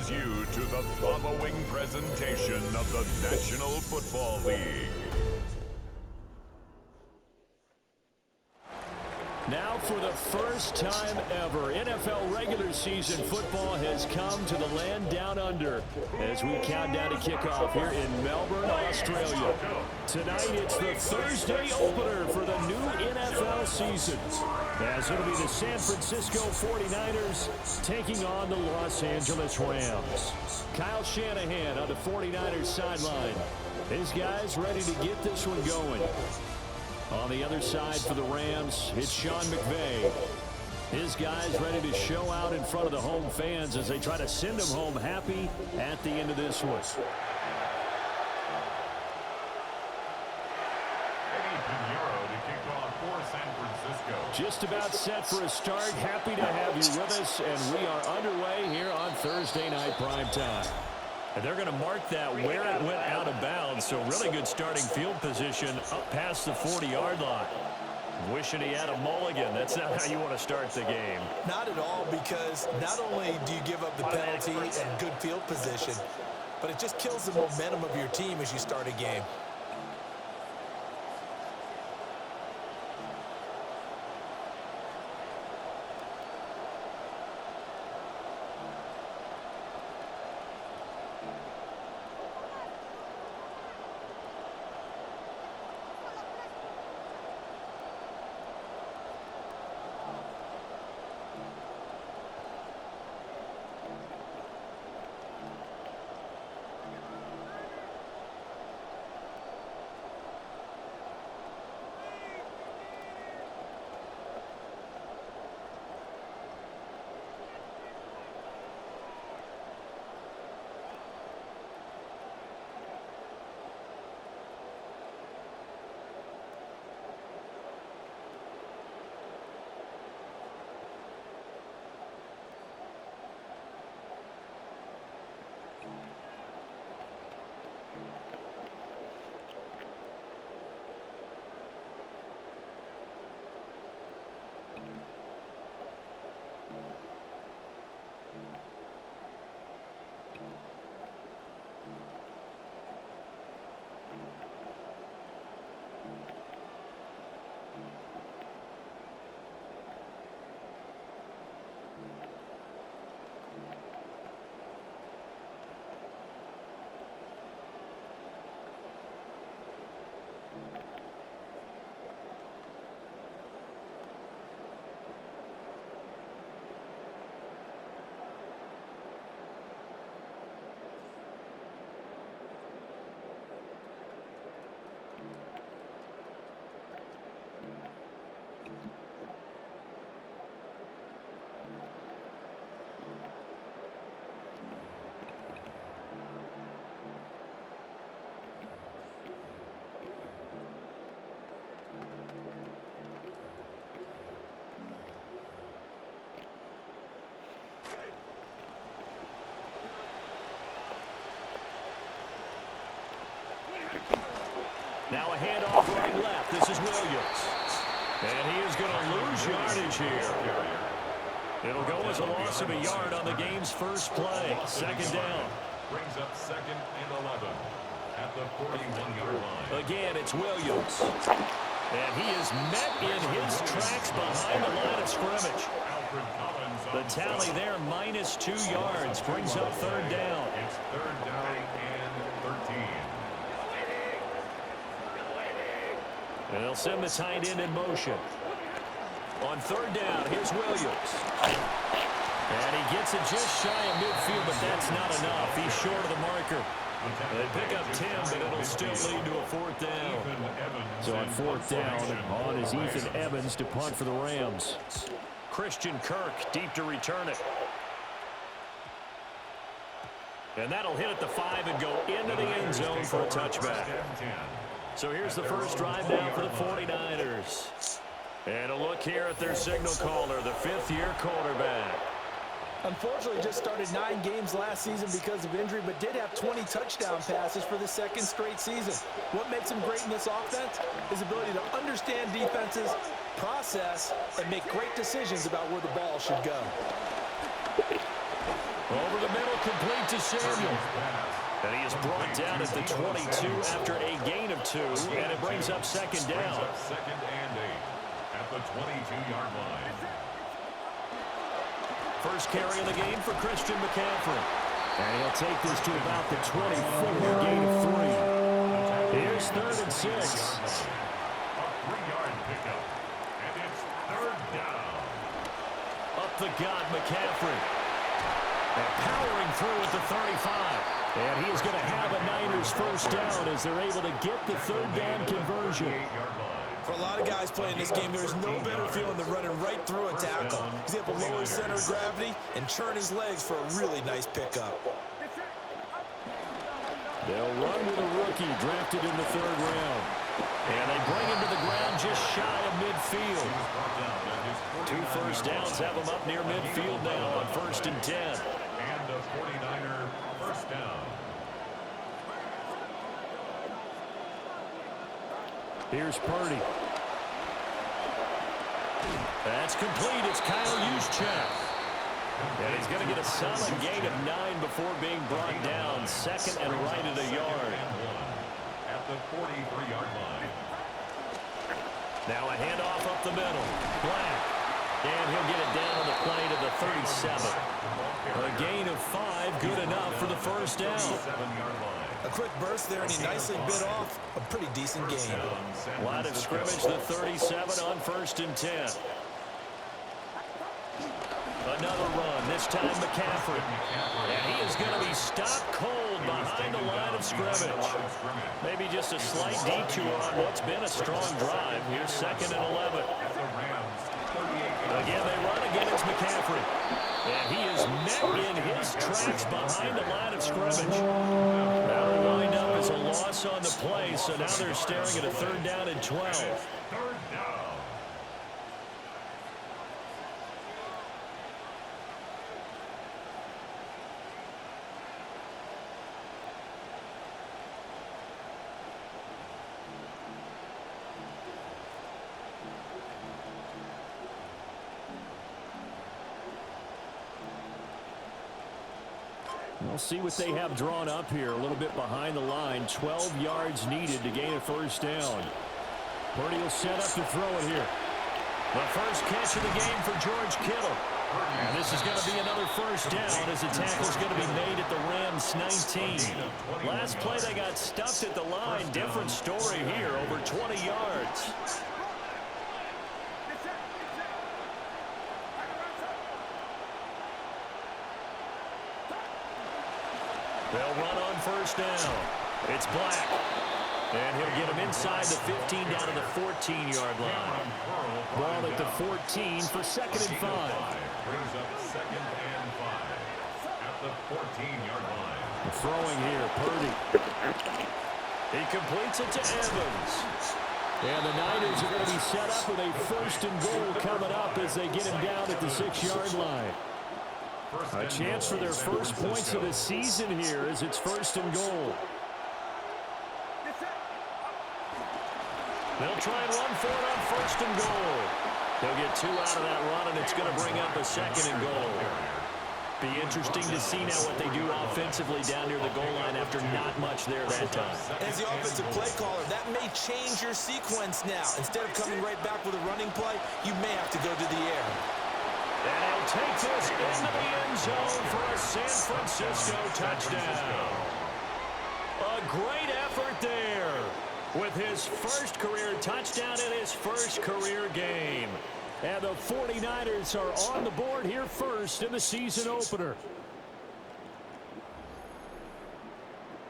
welcomes you to the following presentation of the National Football League. Now, for the first time ever, NFL regular season football has come to the land down under as we count down to kickoff here in Melbourne, Australia. Tonight, it's the Thursday opener for the new NFL season, as it'll be the San Francisco 49ers taking on the Los Angeles Rams. Kyle Shanahan on the 49ers sideline. His guys ready to get this one going. On the other side for the Rams, it's Sean McVay. His guys ready to show out in front of the home fans as they try to send them home happy at the end of this one. Just about set for a start. Happy to have you with us, and we are underway here on Thursday night primetime. And they're going to mark that where it went out of bounds, so really good starting field position up past the 40-yard line. Wishing he had a mulligan. That's not how you want to start the game. Not at all, because not only do you give up the penalty and good field position, but it just kills the momentum of your team as you start a game. Now a handoff right-left. This is Williams. And he is going to lose yardage here. It'll go as a loss of a yard on the game's first play. Second down. Brings up 2nd and 11 at the 41-yard line. Again, it's Williams. And he is met in his tracks behind the line of scrimmage. The tally there, -2 yards, brings up third down. It's 3rd down and 13. And they'll send the tight end in motion. On third down, here's Williams. And he gets it just shy of midfield, but that's not enough. He's short of the marker. They pick up 10, but it'll still lead to a 4th down. So on 4th down, on is Ethan Evans to punt for the Rams. Christian Kirk deep to return it. And that'll hit at the 5 and go into the end zone for a touchback. So here's the first drive now for the 49ers. And a look here at their signal caller, the 5th-year quarterback. Unfortunately, just started 9 games last season because of injury, but did have 20 touchdown passes for the 2nd straight season. What makes him great in this offense? His ability to understand defenses, process, and make great decisions about where the ball should go. Over the middle, complete to Samuel. And he is brought down at the 22 after a gain of 2, and it brings up second down. Second and 8 at the 22-yard line. First carry of the game for Christian McCaffrey. And he'll take this to about the 24, gain of 3. Here's 3rd and 6. A 3-yard pickup, and it's 3rd down. Up the gut, McCaffrey. And powering through at the 35. And he is going to have a Niners first down as they're able to get the 3rd down conversion. For a lot of guys playing this game, there's no better feeling than running right through a tackle. He's able to lower his center of gravity and turn his legs for a really nice pickup. They'll run with a rookie drafted in the 3rd round. And they bring him to the ground just shy of midfield. 2 first downs have him up near midfield now on 1st and 10. And a 49er first down. Here's Purdy. That's complete. It's Kyle Juszczyk. And he's going to get a solid gain of 9 before being brought down. 2nd and right at a yard. At the 43-yard line. Now a handoff up the middle. Black. And he'll get it down on the play to the 37. A gain of 5, good enough for the first down. 7-yard line. A quick burst there, and he nicely bit off a pretty decent gain. Line of scrimmage, the 37 on 1st and 10. Another run, this time McCaffrey. And he is going to be stopped cold behind the line of scrimmage. Maybe just a slight detour on what's been a strong drive. Here's 2nd and 11. Again, they run again. It's McCaffrey. And he is met in his tracks behind the line of scrimmage. Now they wind up as a loss on the play, so now they're staring at a 3rd down and 12. 3rd down. We'll see what they have drawn up here. A little bit behind the line. 12 yards needed to gain a first down. Purdy will set up to throw it here. The first catch of the game for George Kittle. And this is going to be another first down as the tackle is going to be made at the Rams 19. Last play they got stuffed at the line. Different story here. Over 20 yards. They'll run on first down. It's Black. And he'll get him inside the 15 down to the 14-yard line. Ball at the 14 for 2nd and 5. Brings up 2nd and 5 at the 14-yard line. Throwing here, Purdy. He completes it to Evans. And the Niners are going to be set up with a 1st and goal coming up as they get him down at the 6-yard line. A chance for their first points of the season here as it's 1st and goal. They'll try and run for it on 1st and goal. They'll get 2 out of that run, and it's going to bring up a 2nd and goal. Be interesting to see now what they do offensively down near the goal line after not much there that time. As the offensive play caller, that may change your sequence now. Instead of coming right back with a running play, you may have to go to the air. And he'll take this into the end zone for a San Francisco touchdown. A great effort there with his first career touchdown in his first career game. And the 49ers are on the board here first in the season opener.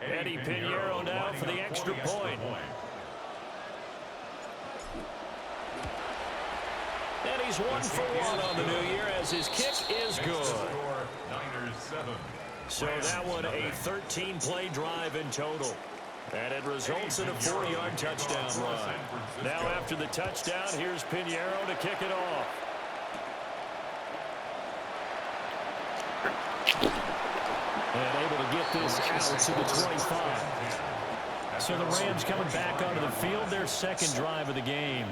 Eddie Pinheiro now for the extra point. And he's 1 for 1 on the new year as his kick is good. So that one a 13-play drive in total. And it results in a 4-yard touchdown run. Now after the touchdown, here's Pinheiro to kick it off. And able to get this out to the 25. So the Rams coming back onto the field, their second drive of the game.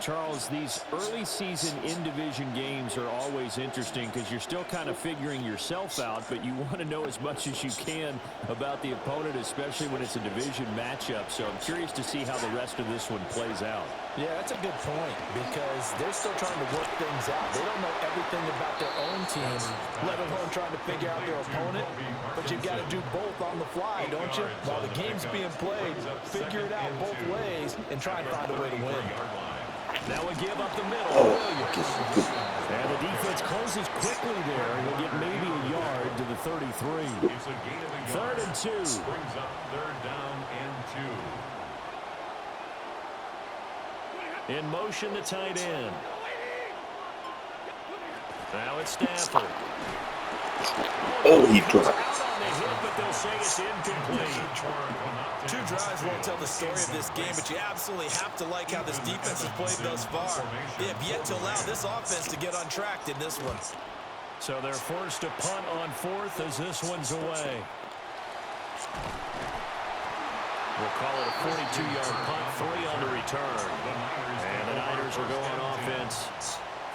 Charles, these early season in-division games are always interesting because you're still kind of figuring yourself out, but you want to know as much as you can about the opponent, especially when it's a division matchup. So I'm curious to see how the rest of this one plays out. Yeah, that's a good point because they're still trying to work things out. They don't know everything about their own team, let alone trying to figure out their opponent. But you've got to do both on the fly, don't you? While the game's being played, figure it out both ways and try and find a way to win. Now a give up the middle. And the defense closes quickly there. He'll get maybe a yard to the 33. Third and 2. Brings up third down and 2. In motion, the tight end. Now it's Stafford. Oh, he dropped. But they'll say it's incomplete. 2 drives won't tell the story of this game, but you absolutely have to like how this defense has played thus far. They have yet to allow this offense to get untracked in this one. So they're forced to punt on 4th as this one's away. We'll call it a 42-yard punt, 3 on the return. And the Niners will go on offense,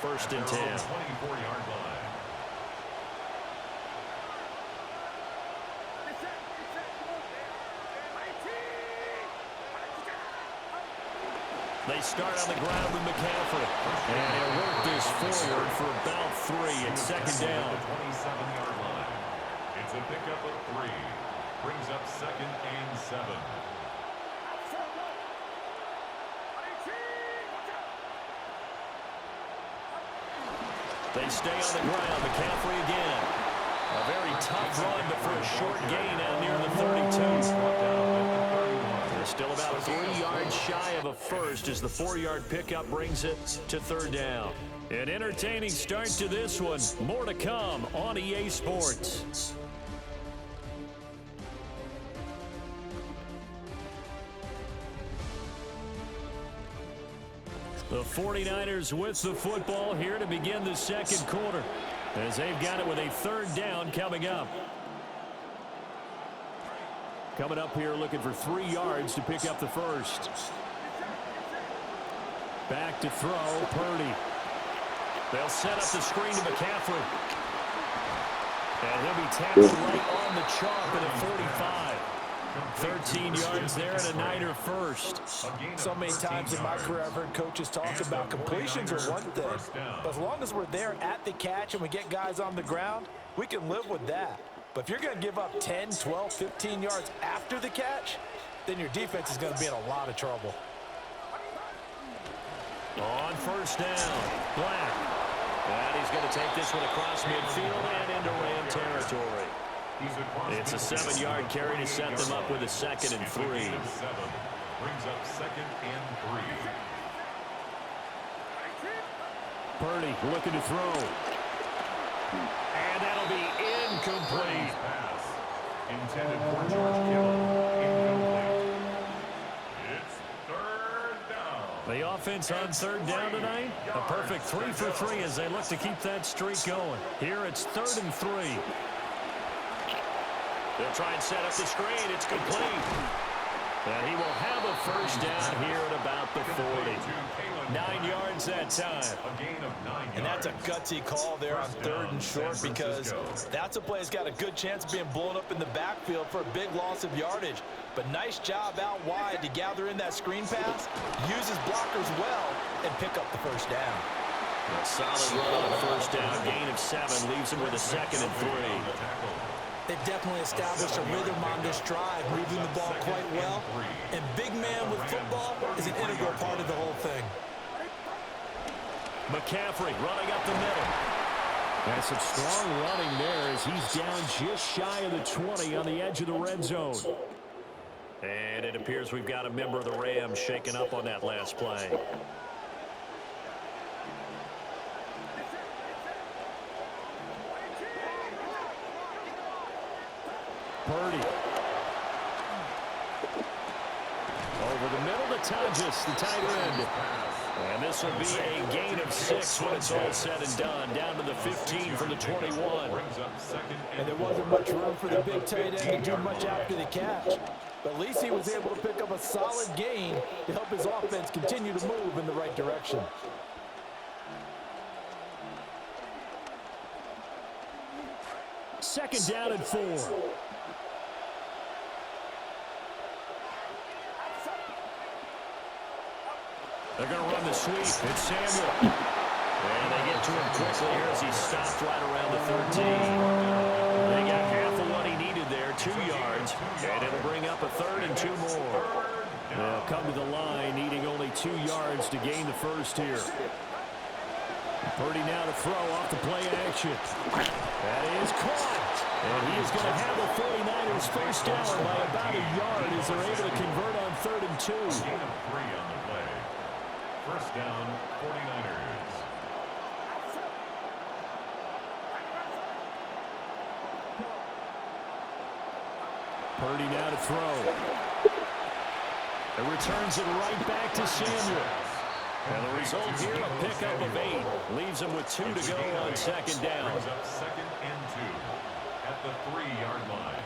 1st and 10. 24-yard line. They start on the ground with McCaffrey. And he'll work this forward for about 3. It's 2nd down. 27-yard line. It's a pickup of 3. Brings up 2nd and 7. They stay on the ground. McCaffrey again. A very tough run, but for a short gain out near the 32. They're still about 3 yards shy of a first as the 4-yard pickup brings it to 3rd down. An entertaining start to this one. More to come on EA Sports. The 49ers with the football here to begin the 2nd quarter as they've got it with a 3rd down coming up. Coming up here looking for 3 yards to pick up the first. Back to throw, Purdy. They'll set up the screen to McCaffrey. And he'll be tackled right on the chalk at a 45. 13 yards there and a Niner first. So many times in my career I've heard coaches talk about completions are one thing. But as long as we're there at the catch and we get guys on the ground, we can live with that. But if you're going to give up 10, 12, 15 yards after the catch, then your defense is going to be in a lot of trouble. On 1st down, Black. And he's going to take this one across midfield and into Ram territory. It's a 7-yard carry to set them up with a 2nd and 3. Brings up 2nd and 3. Purdy looking to throw. And that'll be incomplete. Pass intended for George Kittle. Incomplete. It's 3rd down. The offense on 3rd down tonight. A perfect 3 for 3 as they look to keep that streak going. Here it's 3rd and 3. They'll try and set up the screen. It's complete. And he will have a 1st down here at about the 40. 9 yards that time. A gain of 9 yards. And that's a gutsy call there on 3rd and short because that's a play that's got a good chance of being blown up in the backfield for a big loss of yardage. But nice job out wide to gather in that screen pass, use his blockers well, and pick up the 1st down. A solid run on 1st down. Gain of 7 leaves him with a 2nd and 3. They've definitely established a rhythm on this drive, moving the ball quite well. And big man with football is an integral part of the whole thing. McCaffrey running up the middle. And some strong running there as he's down just shy of the 20 on the edge of the red zone. And it appears we've got a member of the Rams shaking up on that last play. Purdy. Over the middle to Tonjes, the tight end. And this will be a gain of 6 when it's all said and done. Down to the 15 from the 21. And there wasn't much room for the big tight end to do much after the catch. But at least he was able to pick up a solid gain to help his offense continue to move in the right direction. Second down and 4. They're going to run the sweep. It's Samuel. And they get to him quickly here as he stopped right around the 13. They got half of what he needed there, 2 yards. And it'll bring up a 3rd and 2 more. They'll come to the line, needing only 2 yards to gain the first here. Purdy now to throw off the play action. That is caught. And he is going to have the 49ers first down by about a yard as they're able to convert on 3rd and 2. Gain of 3 on the play. First down, 49ers. Purdy now to throw. It returns it right back to Samuel. And the result here, a pickup of 8. Leaves him with 2 to go on second down. Brings up 2nd and 2 at the 3-yard line.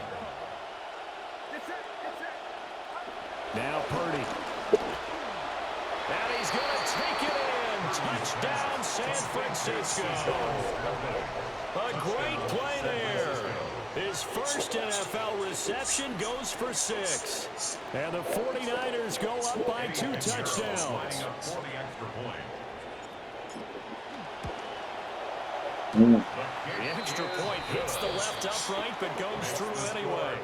Now Purdy. And he's going to take it in. Touchdown, San Francisco. A great play there. His first NFL reception goes for 6. And the 49ers go up by 2 touchdowns. The extra point hits the left upright but goes through anyway.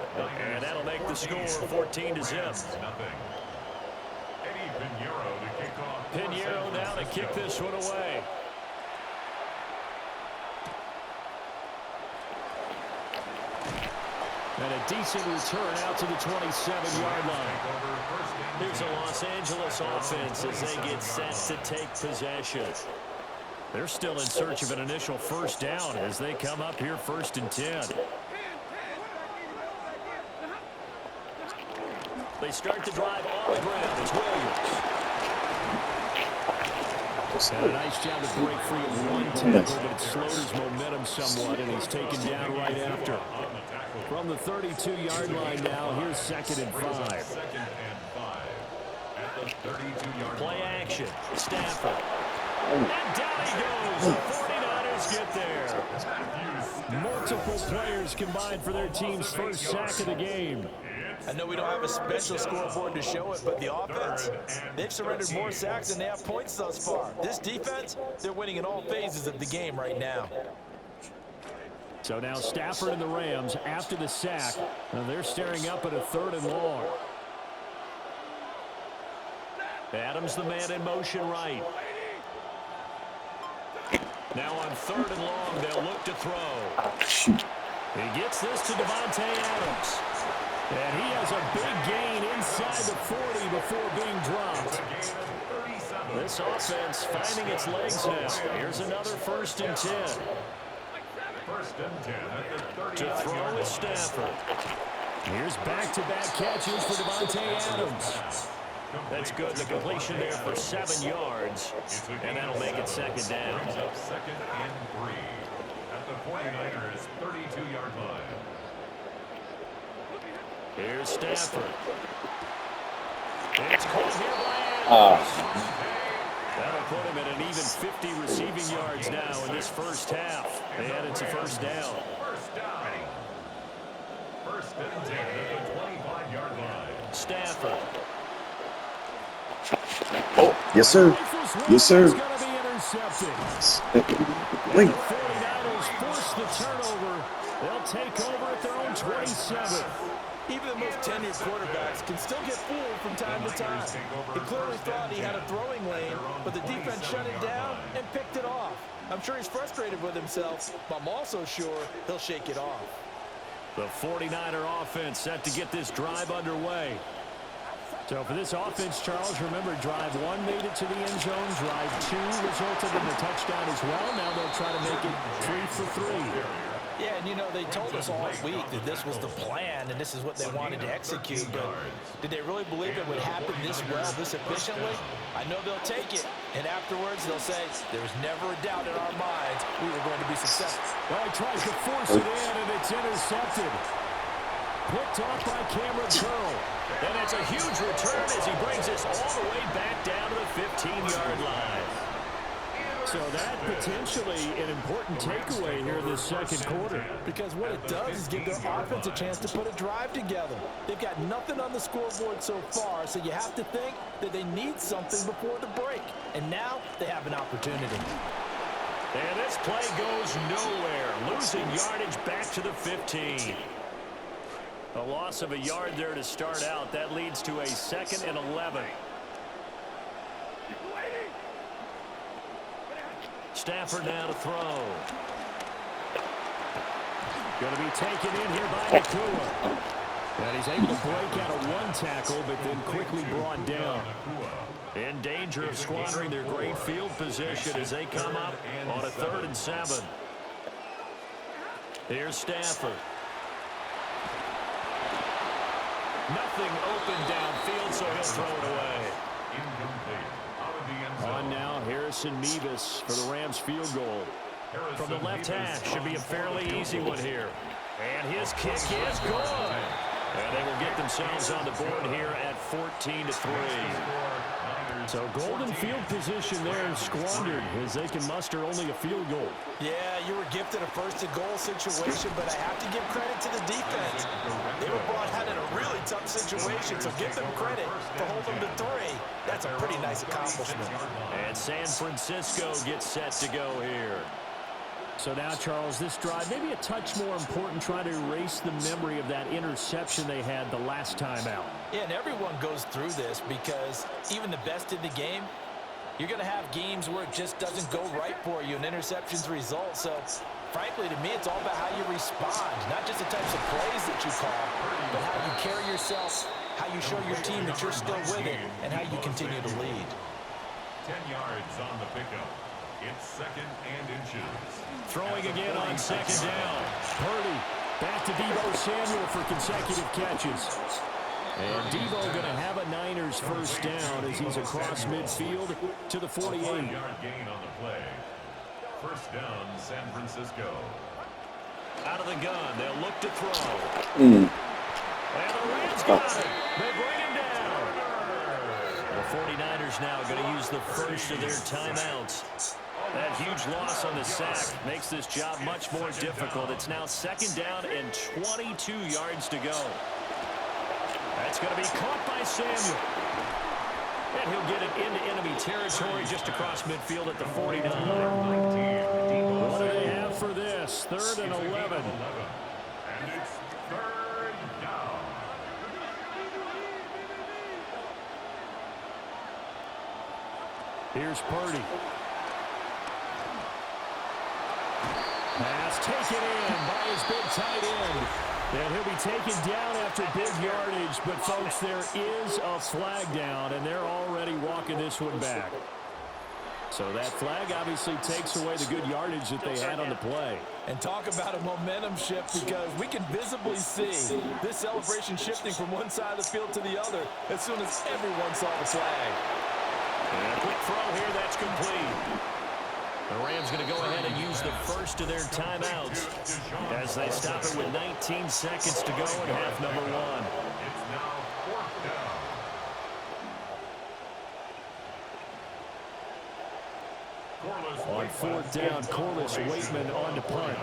And that'll make the score 14-0. Pinheiro now to kick this one away. And a decent return out to the 27-yard line. Here's a Los Angeles offense as they get set to take possession. They're still in search of an initial first down as they come up here 1st and 10. They start the drive on the ground as Williams. And a nice job to break free of one tackle, but it slowed his momentum somewhat, and he's taken down right after. From the 32-yard line now, here's 2nd and 5. Play action. Stafford. And down he goes. The 49ers get there. Multiple players combined for their team's first sack of the game. I know we don't have a special scoreboard to show it, but the offense, they've surrendered more sacks than they have points thus far. This defense, they're winning in all phases of the game right now. So now Stafford and the Rams after the sack. They're staring up at a 3rd and long. Adams the man in motion right. Now on 3rd and long, they'll look to throw. He gets this to Davante Adams. And he has a big gain inside the 40 before being dropped. This offense finding its legs now. Here's another 1st and 10. 1st and 10 at the 30. To throw is Stafford. Here's back-to-back catches for Davante Adams. That's good. The completion there for 7 yards. And that'll make it 2nd down. 2nd and 3 at the 49ers 32-yard line. Here's Stafford. It's caught here by Adams. That'll put him at an even 50 receiving yards now in this first half. And it's a 1st down. 1st and 10 at the 25-yard line. Stafford. Oh, yes, sir. Yes, sir. Wait. The 49ers force the turnover. They'll take over at their own 27. Even the most tenured quarterbacks can still get fooled from time to time. He clearly thought he had a throwing lane, but the defense shut it down and picked it off. I'm sure he's frustrated with himself, but I'm also sure he'll shake it off. The 49er offense set to get this drive underway. So for this offense, Charles, remember, drive 1 made it to the end zone. Drive 2 resulted in the touchdown as well. Now they'll try to make it 3 for 3. Yeah, and you know, they told us all week that this was the plan and this is what they wanted to execute, but did they really believe it would happen this well, this efficiently? I know they'll take it, and afterwards they'll say, there was never a doubt in our minds we were going to be successful. Well, he tries to force it in, and it's intercepted. Picked off by Cameron Curl. It's a huge return as he brings us all the way back down to the 15-yard line. So that potentially an important takeaway here in this second quarter. Because what it does is give their offense a chance to put a drive together. They've got nothing on the scoreboard so far, so you have to think that they need something before the break. And now they have an opportunity. And this play goes nowhere, losing yardage back to the 15. A loss of a yard there to start out. That leads to a 2nd and 11. Stafford now to throw. Going to be taken in here by Nakua. And he's able to break out of one tackle, but then quickly brought down. In danger of squandering their great field position as they come up on a 3rd and 7. Here's Stafford. Nothing open downfield, so he'll throw it away. On now, Harrison Mevis for the Rams field goal. From the left hash, should be a fairly easy one here. And his kick is good. And they will get themselves on the board here at 14-3. So golden field position there squandered as they can muster only a field goal. Yeah, you were gifted a 1st-and-goal situation, but I have to give credit to the defense. They were brought out in a really tough situation, so give them credit for holding them to 3. That's a pretty nice accomplishment. And San Francisco gets set to go here. So now, Charles, this drive maybe a touch more important, trying to erase the memory of that interception they had the last time out. Yeah, and everyone goes through this because even the best in the game, you're going to have games where it just doesn't go right for you, and interceptions result. So, frankly, to me, it's all about how you respond, not just the types of plays that you call, but how you carry yourself, how you show your team that you're still with it, and how you continue to lead. 10 yards on the pickup. It's 2nd and inches. Throwing again on 2nd down. Purdy back to Deebo Samuel for consecutive catches. And Deebo going to have a Niners 1st down as he's across midfield to the 48. 4-yard gain on the play. 1st down, San Francisco. Out of the gun, they'll look to throw. And the Rams got it. They bring him down. The 49ers now going to use the first of their timeouts. That huge loss on the sack makes this job much more difficult. It's now 2nd down and 22 yards to go. That's going to be caught by Samuel. And he'll get it into enemy territory just across midfield at the 49. What do they have for this? 3rd and 11. And it's 3rd down. Here's Purdy. Pass taken in by his big tight end. And he'll be taken down after big yardage. But, folks, there is a flag down, and they're already walking this one back. So that flag obviously takes away the good yardage that they had on the play. And talk about a momentum shift, because we can visibly see this celebration shifting from one side of the field to the other as soon as everyone saw the flag. And a quick throw here, that's complete. The Rams going to go ahead and use the first of their timeouts as they stop it with 19 seconds to go in half number 1. It's now 4th down. On 4th down, Corliss Waitman on to punt.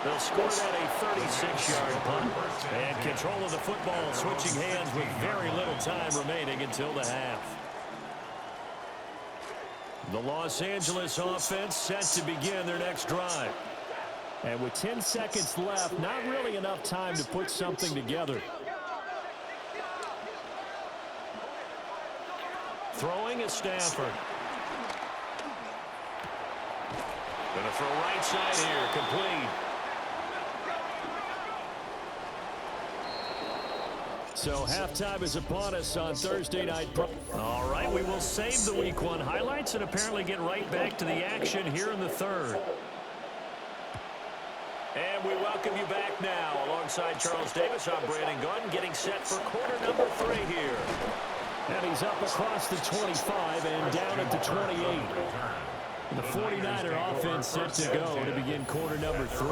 They'll score that a 36-yard punt. And control of the football switching hands with very little time remaining until the half. The Los Angeles offense set to begin their next drive. And with 10 seconds left, not really enough time to put something together. Throwing is Stafford. Going to throw right side here, complete. So halftime is upon us on Thursday Night Pro. All right, we will save the Week 1 highlights and apparently get right back to the action here in the 3rd. And we welcome you back now. Alongside Charles Davis, I'm Brandon Gunn, getting set for quarter number 3 here. And he's up across the 25 and down at the 28. The 49er offense set to go to begin quarter number 3.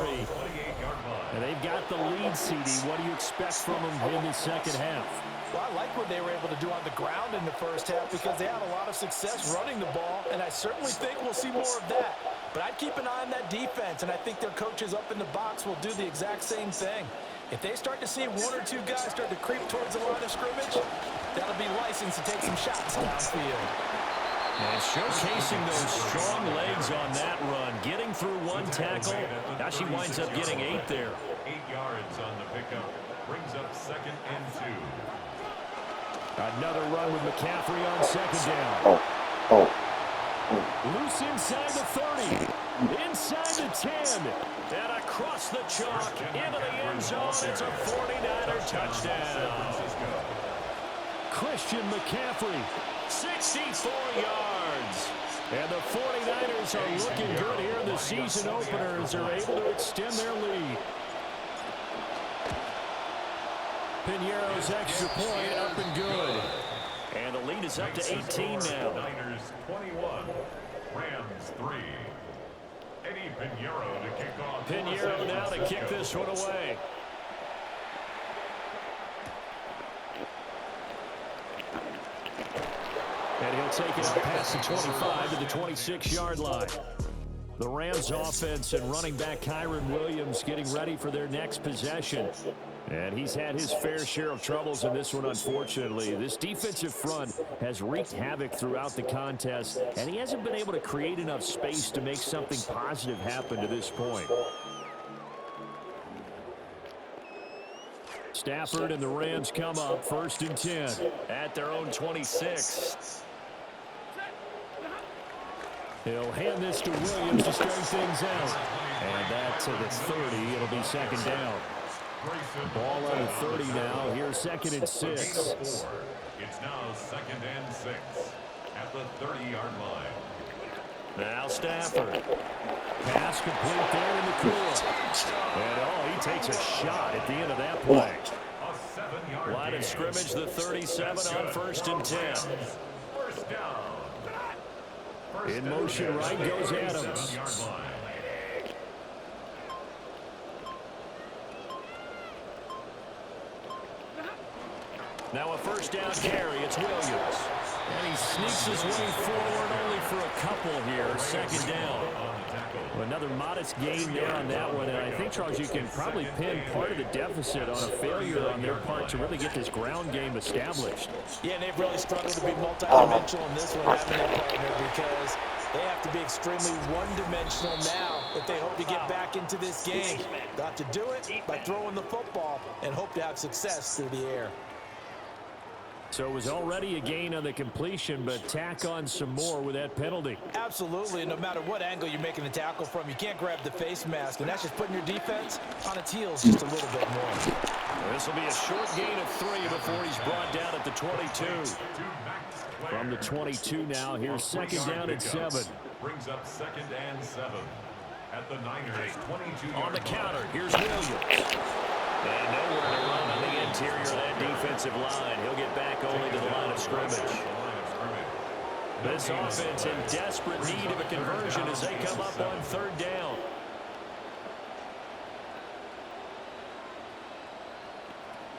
And they've got the lead, CD. What do you expect from them in the second half? Well, I like what they were able to do on the ground in the first half because they had a lot of success running the ball, and I certainly think we'll see more of that. But I'd keep an eye on that defense, and I think their coaches up in the box will do the exact same thing. If they start to see one or two guys start to creep towards the line of scrimmage, that'll be licensed to take some shots downfield. And showcasing those strong legs on that run, getting through one tackle. Now she winds up getting 8 there. 8 yards on the pickup. Brings up 2nd and 2. Another run with McCaffrey on 2nd down. Loose inside the 30. Inside the 10. And across the chalk into the end zone. It's a 49er touchdown. Christian McCaffrey, 64 yards. And the 49ers are looking good here in the season opener as they're able to extend their lead. Piñeiro's extra point up and good. And the lead is up to 18 now. Niners 21, Rams 3. Eddie Piñeiro to kick off. Piñeiro now to kick this one away. And he'll take it up past the 25 to the 26-yard line. The Rams offense and running back Kyron Williams getting ready for their next possession. And he's had his fair share of troubles in this one, unfortunately. This defensive front has wreaked havoc throughout the contest, and he hasn't been able to create enough space to make something positive happen to this point. Stafford and the Rams come up 1st and 10 at their own 26. He'll hand this to Williams to start things out. And that's to the 30. It'll be 2nd down. Ball on the 30 now. Here's 2nd and 6. It's now 2nd and 6 at the 30-yard line. Now Stafford. Pass complete there in the core. And he takes a shot at the end of that play. A 7-yard Line of scrimmage, the 37 on 1st and 10. First down. In motion right goes Adams. Now a 1st down carry. It's Williams. And he sneaks his way forward only for a couple here. 2nd down. Another modest gain there on that one. And I think, Charles, you can probably pin part of the deficit on a failure on their part to really get this ground game established. Yeah, and they've really struggled to be multidimensional in this one, haven't they, partner? Because they have to be extremely one-dimensional now if they hope to get back into this game. They'll have to do it by throwing the football and hope to have success through the air. So it was already a gain on the completion, but tack on some more with that penalty. Absolutely. No matter what angle you're making the tackle from, you can't grab the face mask, and that's just putting your defense on its heels just a little bit more. This will be a short gain of 3 before he's brought down at the 22. From the 22 now, here's 2nd down and 7. Brings up 2nd and 7 at the Niners 22. On the counter, here's Williams. And nowhere to run on the interior of that defensive line. He'll get back only to the line of scrimmage. This offense in desperate need of a conversion as they come up on 3rd down.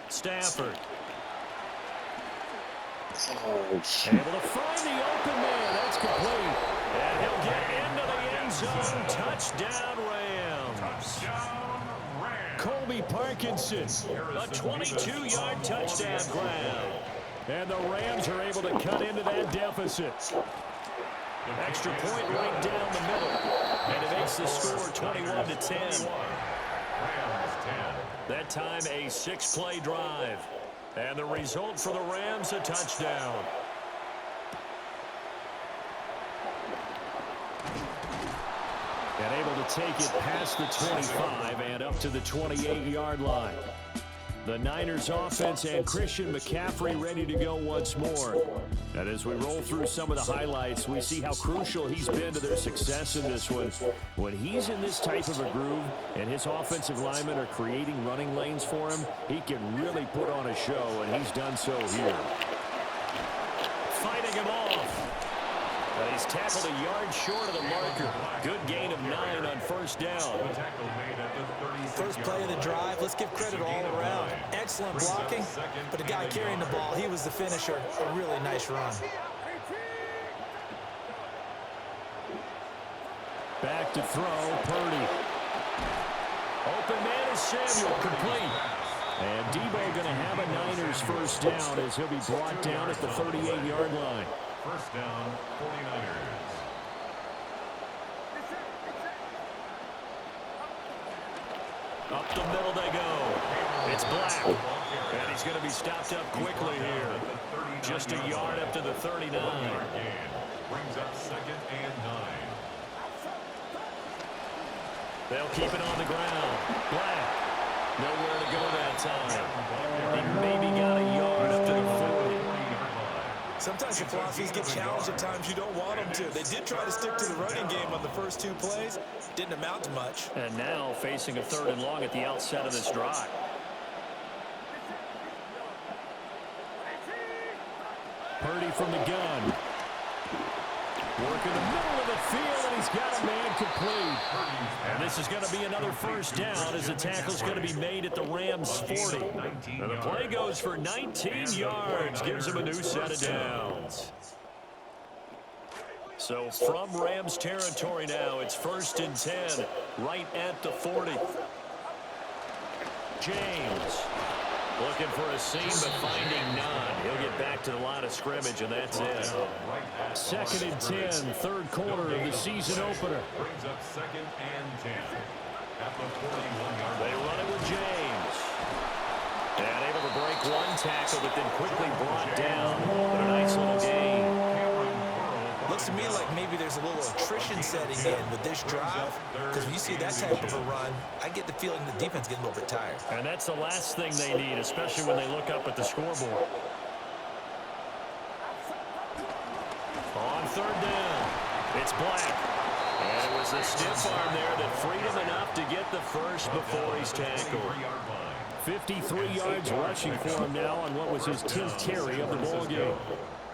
Stafford. Able to find the open man. That's complete. And he'll get into the end zone. Touchdown, Rams. Colby Parkinson, a 22-yard touchdown grab. And the Rams are able to cut into that deficit. Extra point right down the middle. And it makes the score 21-10. That time a 6-play drive. And the result for the Rams, a touchdown. And able to take it past the 25 and up to the 28-yard line. The Niners offense and Christian McCaffrey ready to go once more. And as we roll through some of the highlights, we see how crucial he's been to their success in this one. When he's in this type of a groove and his offensive linemen are creating running lanes for him, he can really put on a show, and he's done so here. fighting him off. He's tackled a yard short of the marker. Good gain of 9 on first down. First play of the drive, let's give credit all around. Excellent blocking, but the guy carrying the ball, he was the finisher. A really nice run. Back to throw, Purdy. Open man is Samuel, complete. And Debo going to have a Niners first down as he'll be brought down at the 38-yard line. First down, 49ers. Up the middle they go. It's Black. And he's going to be stopped up quickly here. Just a yard up to the 39. Brings up second and 9. They'll keep it on the ground. Black. Nowhere to go that time. He maybe got a yard up to the 40. Sometimes your philosophies get challenged at times you don't want them to. They did try to stick to the running game on the first 2 plays. Didn't amount to much. And now facing a 3rd and long at the outset of this drive. Purdy from the gun. Working the middle of the field, and he's got a man complete. And this is going to be another first down as the tackle's going to be made at the Rams' 40. And the play goes for 19 yards, gives him a new set of downs. So from Rams territory now, it's 1st and 10, right at the 40. James. Looking for a seam, but finding none. He'll get back to the line of scrimmage, and that's it. 2nd and 10, 3rd quarter of the season opener. Brings up second and 10. At the 41-yard line. They run it with James. And able to break one tackle, but then quickly brought down. But a nice little gain. Looks to me like maybe there's a little attrition setting in with this drive, because when you see that type of a run, I get the feeling the defense getting a little bit tired. And that's the last thing they need, especially when they look up at the scoreboard. On 3rd down, it's Black. And it was a stiff arm there that freed him enough to get the first before he's tackled. 53 yards rushing for him now on what was his 10th carry of the ball game.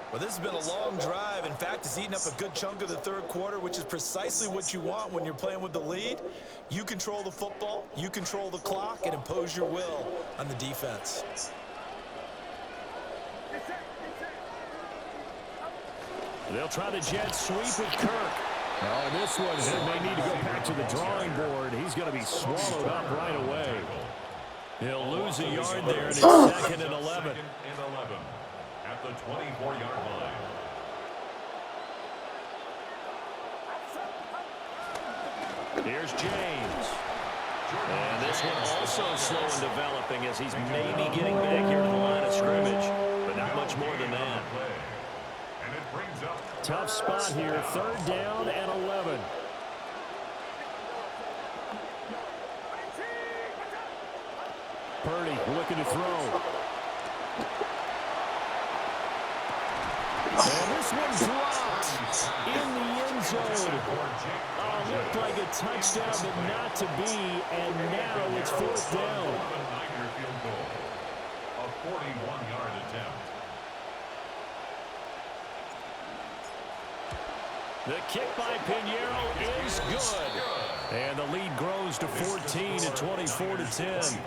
Well, this has been a long drive. In fact, it's eaten up a good chunk of the 3rd quarter, which is precisely what you want when you're playing with the lead. You control the football, you control the clock, and impose your will on the defense. They'll try the jet sweep with Kirk. Oh, this one, he may need to go back to the drawing board. He's going to be swallowed up right away. He'll lose a yard there, and it's 2nd and 11. At the 24-yard line. Here's James. And this one also slow in developing as he's maybe getting back here to the line of scrimmage, but not much more than that. And it brings up tough spot here, 3rd down and 11. Purdy looking to throw. And this one dropped in the end zone. Oh, looked like a touchdown, but not to be. And now it's 4th down. A 41-yard attempt. The kick by Pinheiro is good. And the lead grows to 14 at 24-10.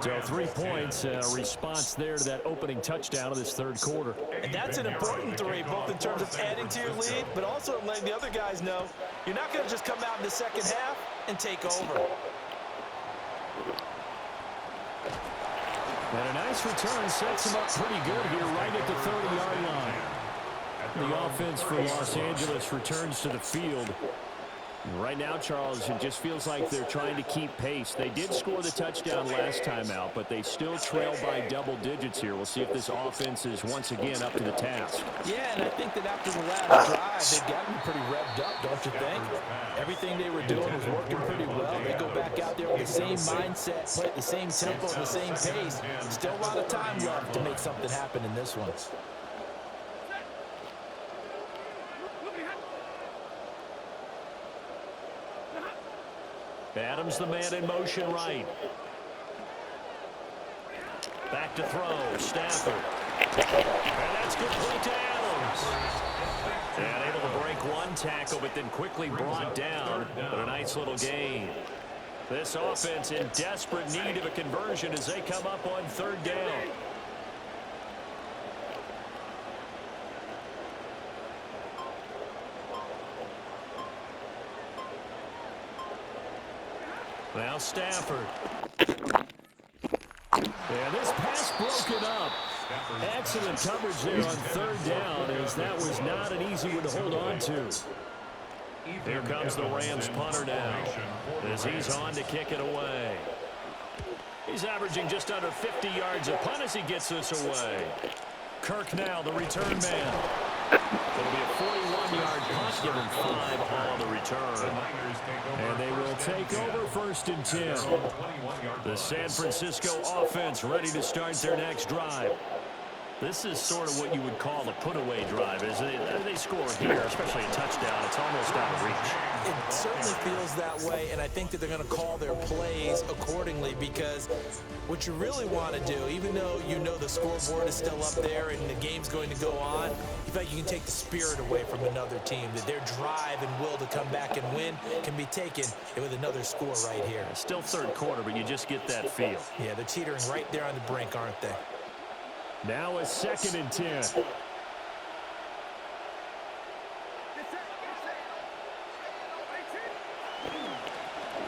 So 3 points, response there to that opening touchdown of this 3rd quarter. And that's an important 3, both in terms of adding to your lead, but also letting the other guys know you're not going to just come out in the 2nd half and take over. And a nice return sets him up pretty good here right at the 30-yard line. The offense for Los Angeles returns to the field. Right now, Charles, it just feels like they're trying to keep pace. They did score the touchdown last time out, but they still trail by double digits here. We'll see if this offense is once again up to the task. Yeah, and I think that after the last drive, they've gotten pretty revved up, don't you think? Everything they were doing was working pretty well. They go back out there with the same mindset, play at the same tempo, the same pace. Still a lot of time left to make something happen in this one. Adams the man in motion right. Back to throw. Stafford. And that's complete to Adams. one tackle, but then quickly brought down. But a nice little gain. This offense in desperate need of a conversion as they come up on third down. Now Stafford. And this pass broken up. Excellent coverage there on third down, as that was not an easy one to hold on to. Here comes the Rams punter now, as he's on to kick it away. He's averaging just under 50 yards a punt as he gets this away. Kirk now, the return man. It'll be a 41-yard punt, give him 5 on the return. And they will take over 1st and 10. The San Francisco offense ready to start their next drive. This is sort of what you would call a put-away drive, isn't it? They score here, especially a touchdown. It's almost out of reach. It certainly feels that way, and I think that they're going to call their plays accordingly, because what you really want to do, even though you know the scoreboard is still up there and the game's going to go on, you feel like you can take the spirit away from another team, that their drive and will to come back and win can be taken with another score right here. Still third quarter, but you just get that feel. Yeah, they're teetering right there on the brink, aren't they? Now a 2nd and 10.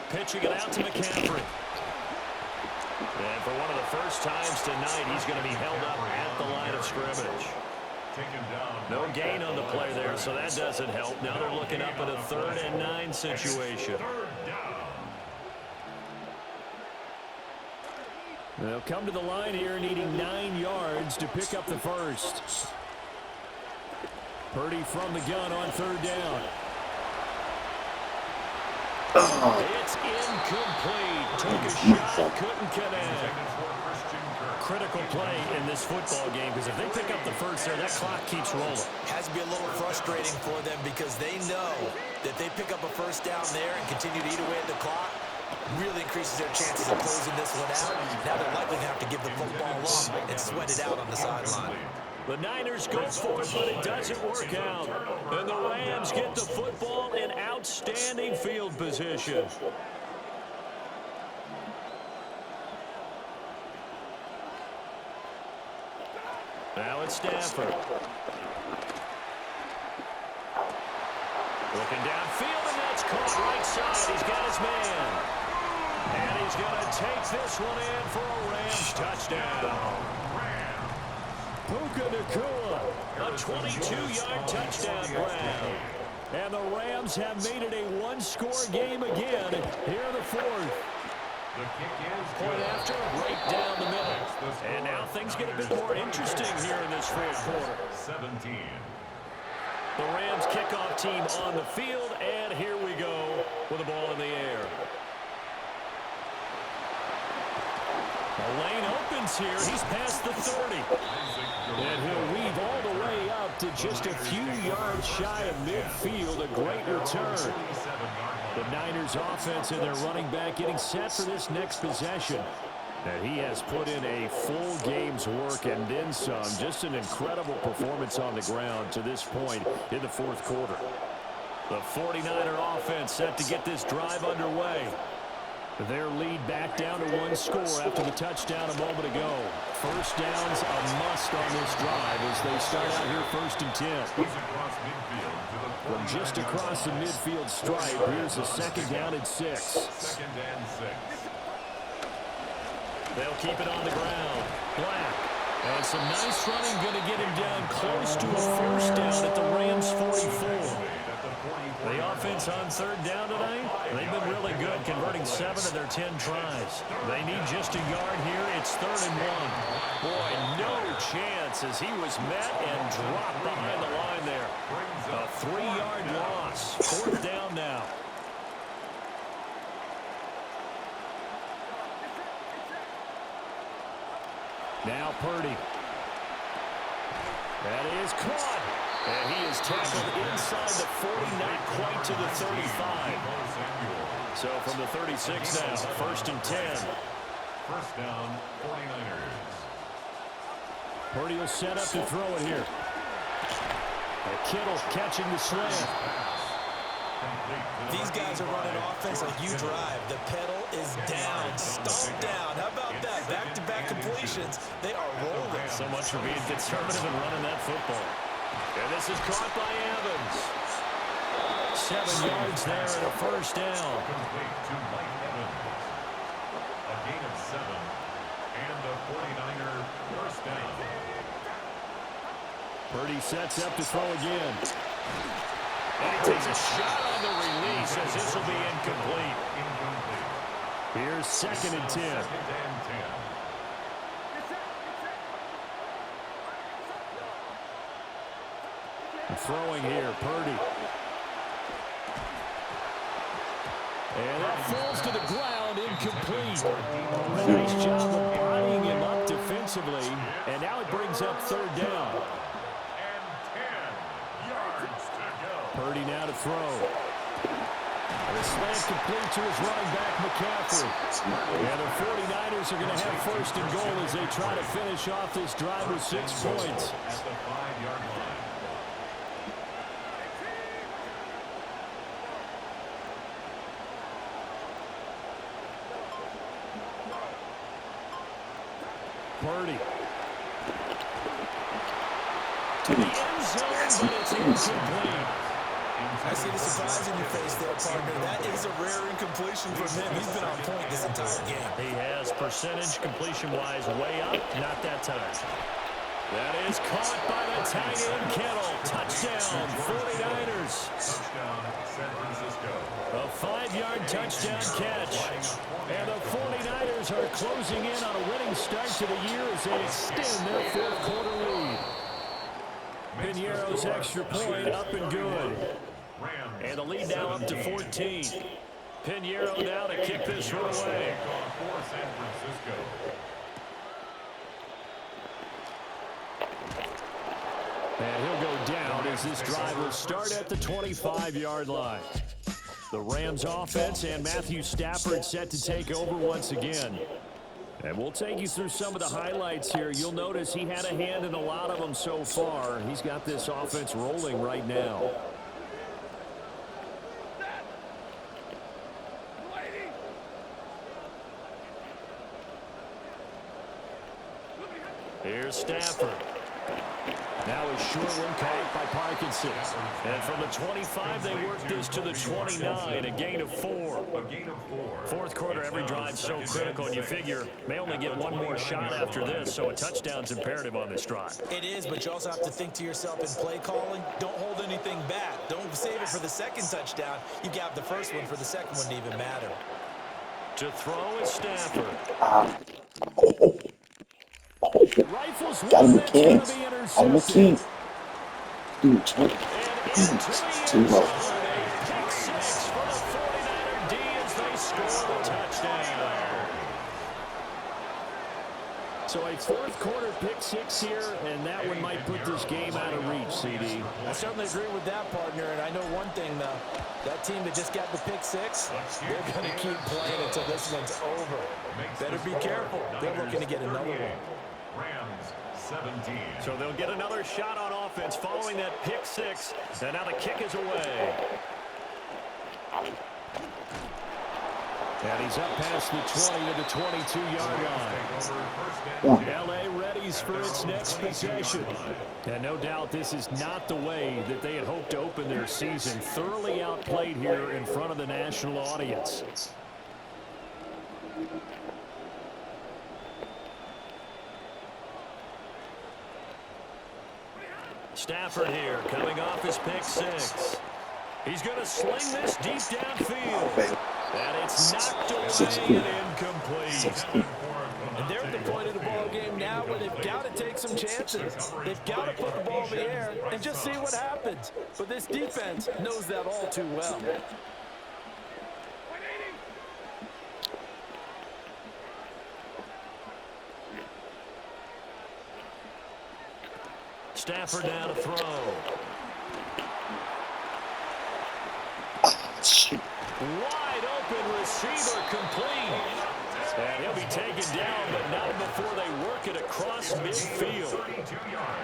Pitching it out to McCaffrey. And for one of the first times tonight, he's going to be held up at the line of scrimmage. No gain on the play there, so that doesn't help. Now they're looking up at a 3rd and 9 situation. They'll come to the line here needing 9 yards to pick up the first. Purdy from the gun on 3rd down. It's incomplete. Took a shot, couldn't connect. Critical play in this football game, because if they pick up the first there, that clock keeps rolling. Has to be a little frustrating for them, because they know that they pick up a first down there and continue to eat away at the clock, really increases their chances of closing this one out. Now they're likely to have to give the football up and sweat it out on the sideline. The Niners go for it, but it doesn't work out. And the Rams get the football in outstanding field position. Now it's Stafford. Looking downfield, and that's caught right side. He's got his man. And he's going to take this one in for a Rams touchdown. Puka Nacua, a 22-yard touchdown grab. And the Rams have made it a one-score game again here in the 4th. Point after, right down the middle. And now things get a bit more interesting here in this 4th quarter. 17. The Rams kickoff team on the field, and here we go with the ball in the air. The lane opens here. He's past the 30. And he'll weave all the way up to just a few yards shy of midfield. A great return. The Niners offense and their running back getting set for this next possession. And he has put in a full game's work and then some. Just an incredible performance on the ground to this point in the 4th quarter. The 49er offense set to get this drive underway. Their lead back down to 1 score after the touchdown a moment ago. First down's a must on this drive as they start out here 1st and 10. From just across the midfield stripe, here's a 2nd down and 6. 2nd and 6. They'll keep it on the ground. Black. And some nice running, going to get him down close to a first down at the Rams 44. The offense on 3rd down tonight, they've been really good, converting 7 of their 10 tries. They need just a yard here. It's 3rd and 1. Boy, no chance as he was met and dropped behind the line there. A 3-yard loss. 4th down now. Now Purdy. That is caught. And he is tackled inside the 40, not quite to the 35. So from the 36 now, 1st and 10. First down, 49ers. Purdy will set up to throw it here. And Kittle catching the slam. These guys are running offense like you drive. The pedal is down, stomped down. How about that? Back-to-back completions. They are rolling. So much for being conservative and running that football. And this is caught by Evans. 7 yards there and a first down. Complete to Mike Evans. A gain of 7 and a 49er first down. Purdy sets up to throw again. And he takes a shot on the release as this will be incomplete. Here's 2nd and 10. Throwing here, Purdy. And that falls to the ground, incomplete. Nice job of bodying him up defensively. And now it brings up 3rd down. Purdy now to throw. And a slant complete to his running back, McCaffrey. And the 49ers are going to have 1st and goal as they try to finish off this drive with 6 points. At the 5-yard line. Purdy. To the end zone, but it's incomplete. I see the surprise in your face there, partner. That is a rare incompletion from him. He's been on point this entire game. He has percentage completion-wise way up, not that time. That is caught by the tight end, Kittle. Touchdown, 49ers. Touchdown, San Francisco. A 5-yard touchdown catch. And the 49ers are closing in on a winning start to the year as they extend their 4th quarter lead. Piñeiro's extra point up and good. And the lead now up to 14. Piñeiro now to kick this one away. For San Francisco. And he'll go down as this drive will start at the 25-yard line. The Rams offense and Matthew Stafford set to take over once again. And we'll take you through some of the highlights here. You'll notice he had a hand in a lot of them so far. He's got this offense rolling right now. Here's Stafford. Now a short one caught by Parkinson. And from the 25, they work this to the 29, a gain of 4. Fourth quarter, every drive so critical, and you figure may only get one more shot after this, so a touchdown's imperative on this drive. It is, but you also have to think to yourself in play calling, don't hold anything back. Don't save it for the 2nd touchdown. You got the 1st one for the 2nd one to even matter. To throw is Stafford. Rifles Got him one, a king. that's gonna be Got him a intercepted. king. Dude, too low. Pick 6 for the 49er D as they score the touchdown. So a 4th quarter pick 6 here, and that one might put this game out of reach, CD. I certainly agree with that, partner, and I know one thing, though. That team that just got the pick 6, they're going to keep playing until this one's over. Better be careful. They're looking to get another one. Rams 17. So they'll get another shot on offense following that pick 6, and now the kick is away. And he's up past the 20 to the 22-yard line. L.A. readies for its next possession. And no doubt this is not the way that they had hoped to open their season. Thoroughly outplayed here in front of the national audience. Stafford here coming off his pick 6. He's going to sling this deep downfield. And it's knocked away and incomplete. And they're at the point of the ball game now where they've got to take some chances. They've got to put the ball in the air and just see what happens. But this defense knows that all too well. Stafford now to throw. Shoot. Wide open receiver complete. And he'll be taken down, but not before they work it across midfield.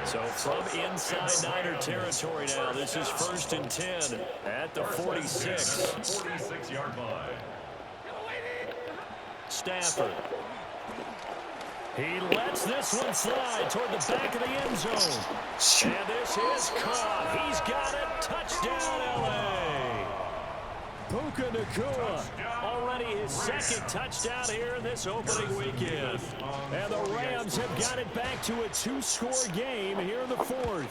So from inside Niner territory now, this is 1st and 10 at the 46. 46-yard line. Stafford. He lets this one slide toward the back of the end zone. And this is caught. He's got it. Touchdown, L.A. Puka Nacua, already his second touchdown here in this opening weekend. And the Rams have got it back to a 2-score game here in the 4th.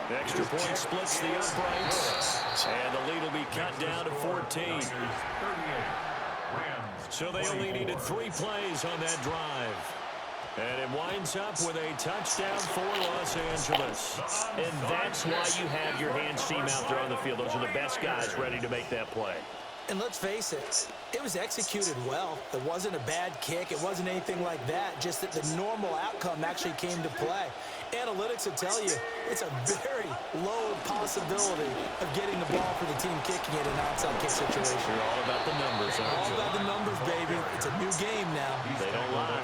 The extra point splits the uprights, and the lead will be cut down to 14. So they only needed 3 plays on that drive. And it winds up with a touchdown for Los Angeles. And that's why you have your hands team out there on the field. Those are the best guys ready to make that play. And let's face it, it was executed well. It wasn't a bad kick. It wasn't anything like that. Just that the normal outcome actually came to play. Analytics will tell you it's a very low possibility of getting the ball for the team kicking it in an outside kick situation. You're all about the numbers, aren't you? All about the numbers, baby. It's a new game now. They don't lie.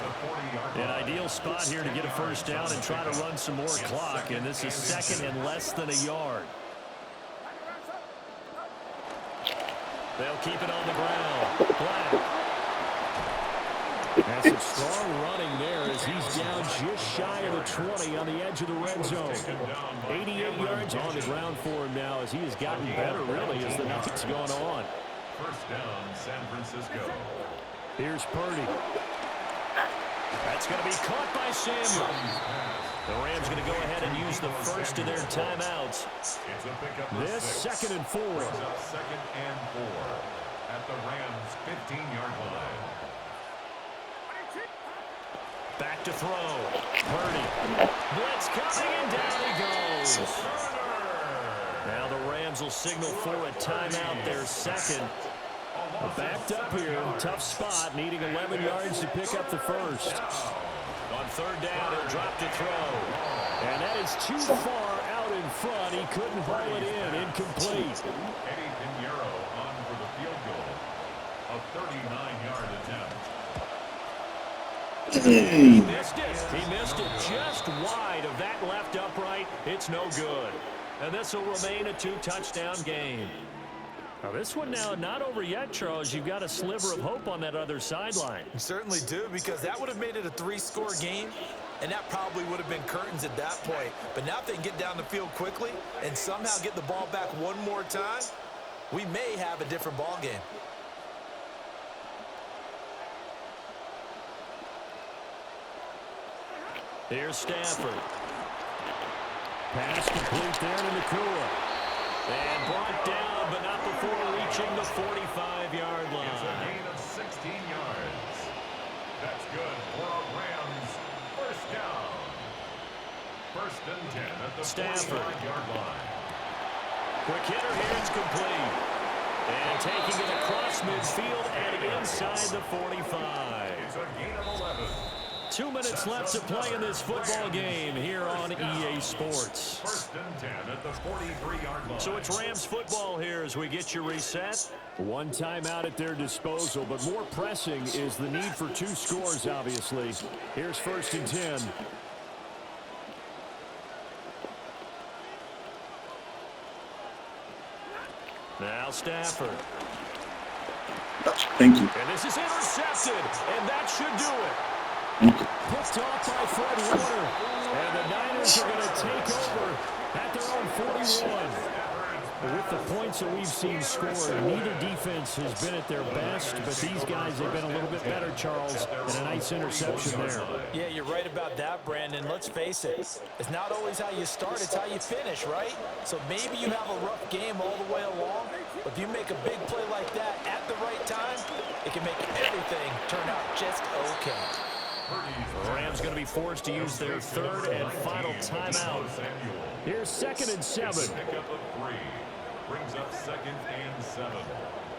An ideal spot here to get a first down and try to run some more clock. And this is 2nd and less than a yard. They'll keep it on the ground. Black. Has some strong running there as he's down just shy of the 20 on the edge of the red zone. 88 yards on the ground for him now as he has gotten better, really, as the night's gone on. First down, San Francisco. Here's Purdy. That's going to be caught by Samuel. The Rams going to go ahead and use the first of their timeouts. This 2nd and 4. Brings up 2nd and 4 at the Rams' 15-yard line. Back to throw. Purdy. Blitz coming, and down he goes. Now the Rams will signal for a timeout, their 2nd. Backed up here, tough spot, needing 11 yards to pick up the first. On 3rd down, he'll drop to throw. And that is too far out in front. He couldn't haul it in. Incomplete. Eddie Pinheiro on for the field goal. A 39-yard attempt. He missed it. He missed it just wide of that left upright. It's no good. And this will remain a 2-touchdown game. Now this one now not over yet, Charles. You've got a sliver of hope on that other sideline. You certainly do, because that would have made it a 3-score game, and that probably would have been curtains at that point. But now if they can get down the field quickly and somehow get the ball back one more time, we may have a different ball game. Here's Stafford. Pass complete there to Nacua. And brought down, but not before reaching the 45-yard line. It's a gain of 16 yards. That's good for a Rams first down. 1st and 10 at the 45-yard line. Quick hitter here, it's complete. And taking it across midfield and inside the 45. It's a gain of 11. 2 minutes left to play in this football game here on EA Sports. 1st and 10 at the 43-yard line. So it's Rams football here as we get you reset. One timeout at their disposal, but more pressing is the need for 2 scores, obviously. Here's 1st and 10. Now Stafford. Thank you. And this is intercepted, and that should do it. Picked off by Fred Warner. And the Niners are going to take over at their own 41. With the points that we've seen scored, neither defense has been at their best, but these guys have been a little bit better, Charles, and a nice interception there. Yeah, you're right about that, Brandon. Let's face it. It's not always how you start, it's how you finish, right? So maybe you have a rough game all the way along, but if you make a big play like that at the right time, it can make everything turn out just okay. The Rams going to be forced to use their 3rd and final timeout. Here's 2nd and 7. Brings up 2nd and 7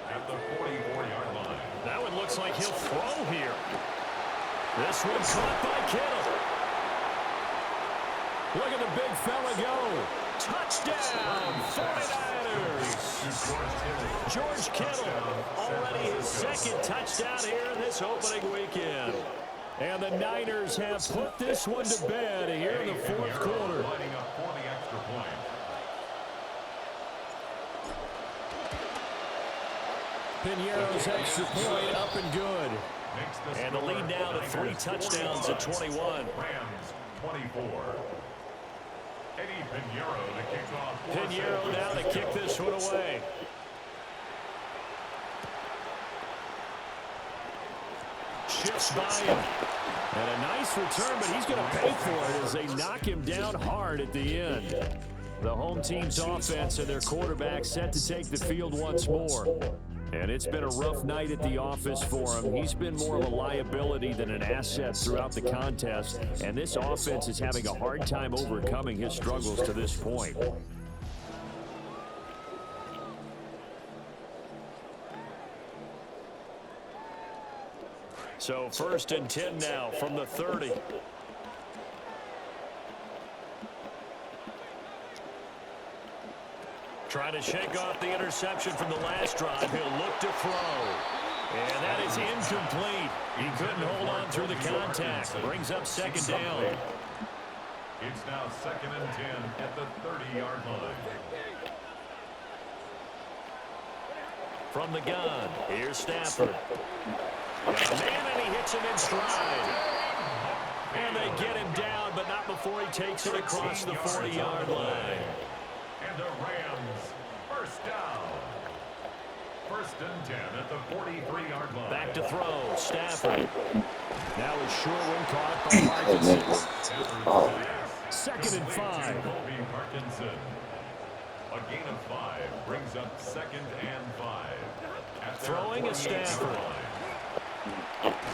at the 44-yard line. That one looks like he'll throw here. This one caught by Kittle. Look at the big fella go. Touchdown, 49ers. George Kittle, already his second touchdown here in this opening weekend. And the Niners have put this one to bed here in the fourth quarter. Pinheiro's extra point up and good. And the lead now to 3 touchdowns at 21. Rams 24. Eddie Pinheiro to kick off. Pinheiro now to kick this one away. Shifts by him. And a nice return, but he's going to pay for it as they knock him down hard at the end. The home team's offense and their quarterback set to take the field once more. And it's been a rough night at the office for him. He's been more of a liability than an asset throughout the contest. And this offense is having a hard time overcoming his struggles to this point. So 1st and 10 now from the 30. Trying to shake off the interception from the last drive. He'll look to throw. And that is incomplete. He couldn't hold on through the contact. Brings up 2nd down. It's now 2nd and 10 at the 30-yard line. From the gun, here's Stafford. And he hits him in stride. And they get him down, but not before he takes it across the 40-yard line. And the Rams, 1st down. 1st and 10 at the 43-yard line. Back to throw, Stafford. Now is short one caught by Parkinson. 2nd and 5. Parkinson. A gain of 5 brings up 2nd and 5. Throwing a Stafford.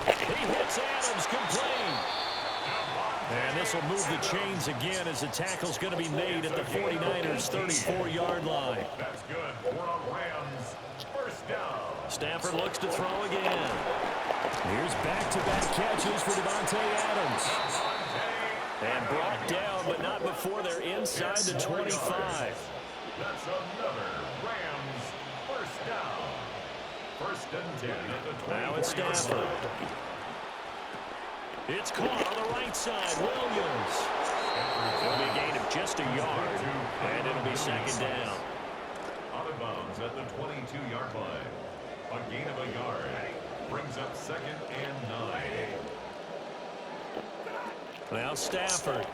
He hits Adams, complete. And this will move the chains again as the tackle's going to be made at the 49ers' 34-yard line. That's good for a Rams 1st down. Stafford looks to throw again. Here's back-to-back catches for Devontae Adams. And brought down, but not before they're inside the 25. That's another Rams 1st down. 1st and 10 at the 20. Now it's Stafford. It's caught on the right side. Williams. It'll be a gain of just a yard, and it'll be 2nd down. Out of bounds at the 22-yard line. A gain of a yard brings up 2nd and 9. Now Stafford.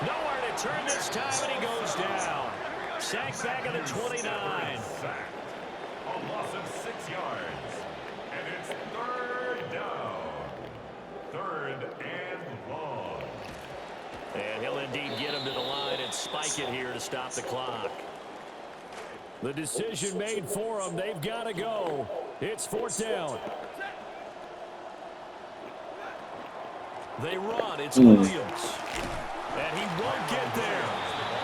Nowhere to turn this time, and he goes down. Sacked back at the 29. Sacked. A loss of 6 yards. And it's 3rd down. 3rd and long. And he'll indeed get him to the line and spike it here to stop the clock. The decision made for them. They've got to go. It's 4th down. They run. It's Williams. And he won't get there.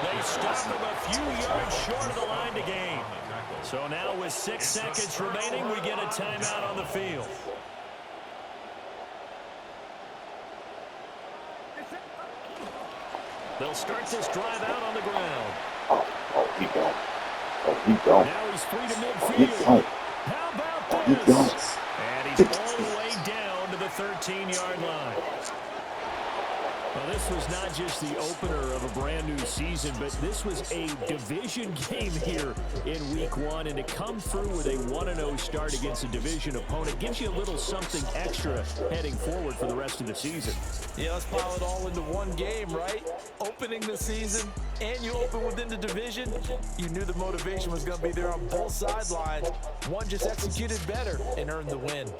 They stop him a few yards short of the line to gain. So now with 6 seconds remaining, we get a timeout on the field. They'll start this drive out on the ground. Oh, he don't. Oh, he don't. Now he's free to He midfield. don't. How about Oh, he this? don't. And he's all the way down to the 13-yard line. Well, this was not just the opener of a brand new season, but this was a division game here in week 1. And to come through with a 1-0 start against a division opponent gives you a little something extra heading forward for the rest of the season. Yeah, let's pile it all into one game, right? Opening the season, and you open within the division. You knew the motivation was going to be there on both sidelines. One just executed better and earned the win.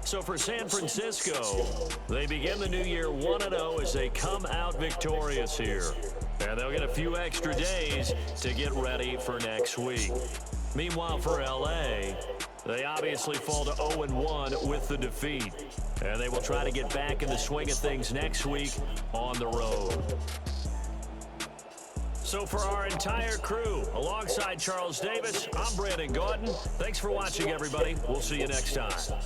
So for San Francisco, they begin the new year 1-0 as they come out victorious here. And they'll get a few extra days to get ready for next week. Meanwhile, for LA, they obviously fall to 0-1 with the defeat. And they will try to get back in the swing of things next week on the road. So for our entire crew, alongside Charles Davis, I'm Brandon Gaudin. Thanks for watching, everybody. We'll see you next time.